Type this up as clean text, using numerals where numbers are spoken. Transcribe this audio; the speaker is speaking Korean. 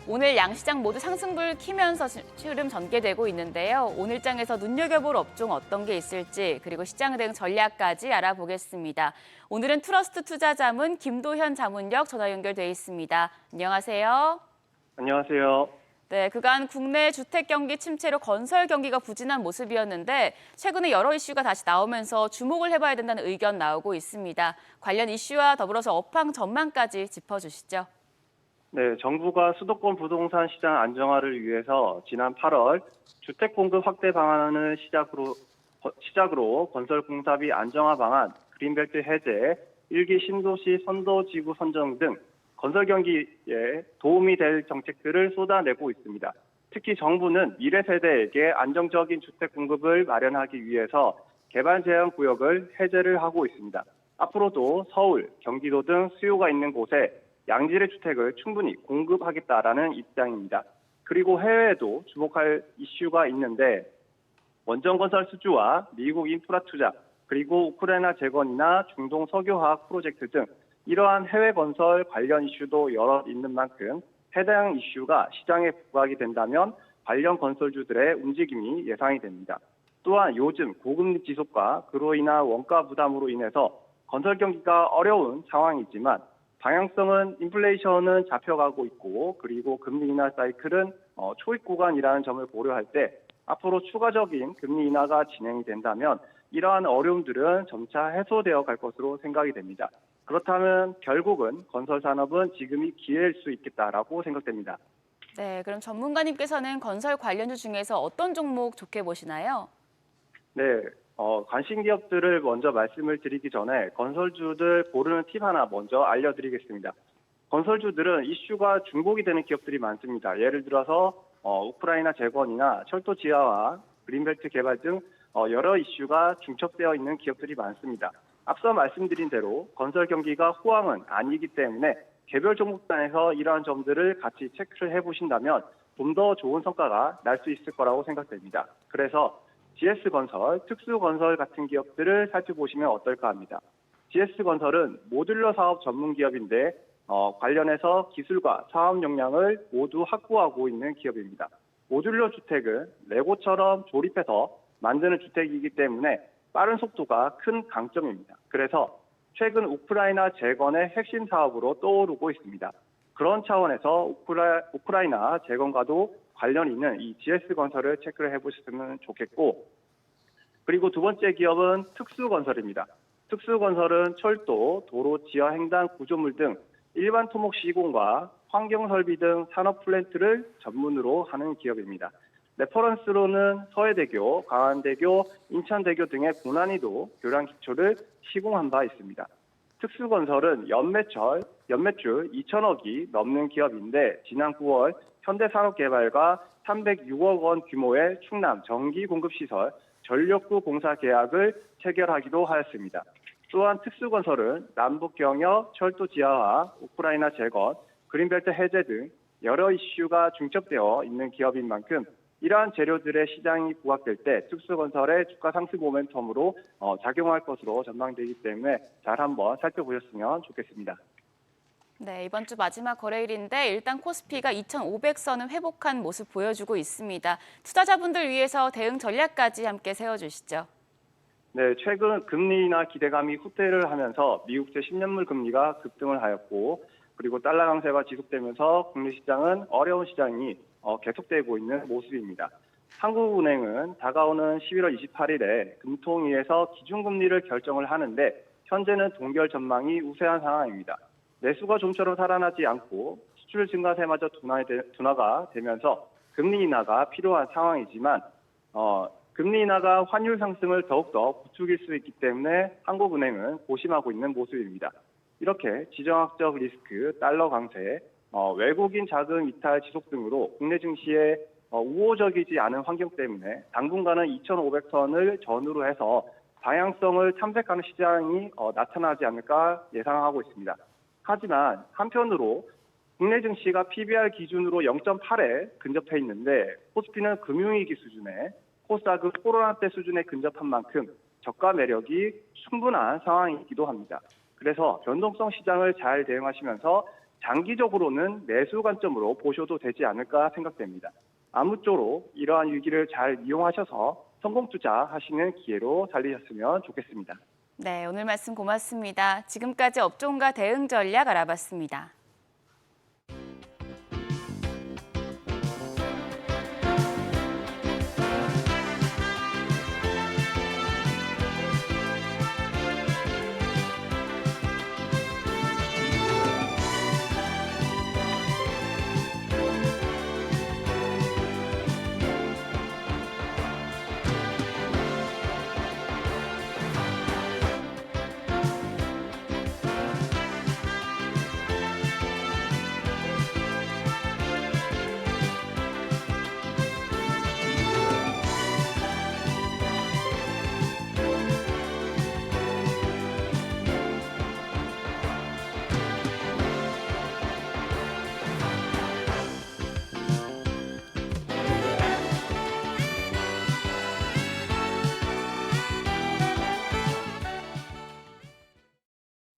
오늘 양시장 모두 상승불 키면서 흐름 전개되고 있는데요. 오늘 장에서 눈여겨볼 업종 어떤 게 있을지 그리고 시장 대응 전략까지 알아보겠습니다. 오늘은 트러스트 투자자문 김도현 자문역 전화 연결돼 있습니다. 안녕하세요. 안녕하세요. 네, 그간 국내 주택 경기 침체로 건설 경기가 부진한 모습이었는데 최근에 여러 이슈가 다시 나오면서 주목을 해봐야 된다는 의견 나오고 있습니다. 관련 이슈와 더불어서 업황 전망까지 짚어주시죠. 네, 정부가 수도권 부동산 시장 안정화를 위해서 지난 8월 주택 공급 확대 방안을 시작으로 건설 공사비 안정화 방안, 그린벨트 해제, 1기 신도시 선도지구 선정 등 건설 경기에 도움이 될 정책들을 쏟아내고 있습니다. 특히 정부는 미래 세대에게 안정적인 주택 공급을 마련하기 위해서 개발 제한 구역을 해제를 하고 있습니다. 앞으로도 서울, 경기도 등 수요가 있는 곳에 양질의 주택을 충분히 공급하겠다라는 입장입니다. 그리고 해외에도 주목할 이슈가 있는데 원전건설 수주와 미국 인프라 투자, 그리고 우크라이나 재건이나 중동 석유화학 프로젝트 등 이러한 해외 건설 관련 이슈도 여러 있는 만큼 해당 이슈가 시장에 부각이 된다면 관련 건설주들의 움직임이 예상이 됩니다. 또한 요즘 고금리 지속과 그로 인한 원가 부담으로 인해서 건설 경기가 어려운 상황이지만 방향성은 인플레이션은 잡혀가고 있고 그리고 금리 인하 사이클은 초입 구간이라는 점을 고려할 때 앞으로 추가적인 금리 인하가 진행이 된다면 이러한 어려움들은 점차 해소되어 갈 것으로 생각이 됩니다. 그렇다면 결국은 건설 산업은 지금이 기회일 수 있겠다라고 생각됩니다. 네, 그럼 전문가님께서는 건설 관련주 중에서 어떤 종목 좋게 보시나요? 네, 관심 기업들을 먼저 말씀을 드리기 전에 건설주들 고르는 팁 하나 먼저 알려드리겠습니다. 건설주들은 이슈가 중복이 되는 기업들이 많습니다. 예를 들어서 우크라이나 재건이나 철도 지하화, 그린벨트 개발 등 여러 이슈가 중첩되어 있는 기업들이 많습니다. 앞서 말씀드린 대로 건설 경기가 호황은 아니기 때문에 개별 종목단에서 이러한 점들을 같이 체크를 해보신다면 좀 더 좋은 성과가 날 수 있을 거라고 생각됩니다. 그래서 GS건설, 특수건설 같은 기업들을 살펴보시면 어떨까 합니다. GS건설은 모듈러 사업 전문 기업인데 관련해서 기술과 사업 역량을 모두 확보하고 있는 기업입니다. 모듈러 주택은 레고처럼 조립해서 만드는 주택이기 때문에 빠른 속도가 큰 강점입니다. 그래서 최근 우크라이나 재건의 핵심 사업으로 떠오르고 있습니다. 그런 차원에서 우크라이나 재건과도 관련이 있는 이 GS건설을 체크를 해보셨으면 좋겠고, 그리고 두 번째 기업은 특수건설입니다. 특수건설은 철도, 도로, 지하 횡단 구조물 등 일반 토목 시공과 환경설비 등 산업 플랜트를 전문으로 하는 기업입니다. 레퍼런스로는 서해대교, 강안대교, 인천대교 등의 고난이도 교량 기초를 시공한 바 있습니다. 특수건설은 연매출 2천억이 넘는 기업인데 지난 9월 현대산업개발과 306억 원 규모의 충남 전기공급시설 전력구 공사 계약을 체결하기도 하였습니다. 또한 특수건설은 남북경협, 철도 지하화, 우크라이나 재건, 그린벨트 해제 등 여러 이슈가 중첩되어 있는 기업인 만큼 이러한 재료들의 시장이 부각될 때 특수건설의 주가 상승 모멘텀으로 작용할 것으로 전망되기 때문에 잘 한번 살펴보셨으면 좋겠습니다. 네, 이번 주 마지막 거래일인데 일단 코스피가 2,500선을 회복한 모습 보여주고 있습니다. 투자자분들 위해서 대응 전략까지 함께 세워주시죠. 네, 최근 금리 인하 기대감이 후퇴를 하면서 미국제 10년물 금리가 급등을 하였고 그리고 달러 강세가 지속되면서 국내 시장은 어려운 시장이 계속되고 있는 모습입니다. 한국은행은 다가오는 11월 28일에 금통위에서 기준금리를 결정을 하는데 현재는 동결 전망이 우세한 상황입니다. 내수가 좀처럼 살아나지 않고 수출 증가세마저 둔화가 되면서 금리 인하가 필요한 상황이지만 금리 인하가 환율 상승을 더욱더 부추길 수 있기 때문에 한국은행은 고심하고 있는 모습입니다. 이렇게 지정학적 리스크, 달러 강세, 외국인 자금 이탈 지속 등으로 국내 증시에 우호적이지 않은 환경 때문에 당분간은 2,500선을 전후로 해서 방향성을 탐색하는 시장이 나타나지 않을까 예상하고 있습니다. 하지만 한편으로 국내 증시가 PBR 기준으로 0.8에 근접해 있는데 코스피는 금융위기 수준에 코스닥은 코로나 때 수준에 근접한 만큼 저가 매력이 충분한 상황이기도 합니다. 그래서 변동성 시장을 잘 대응하시면서 장기적으로는 매수 관점으로 보셔도 되지 않을까 생각됩니다. 아무쪼록 이러한 위기를 잘 이용하셔서 성공 투자하시는 기회로 살리셨으면 좋겠습니다. 네, 오늘 말씀 고맙습니다. 지금까지 업종과 대응 전략 알아봤습니다.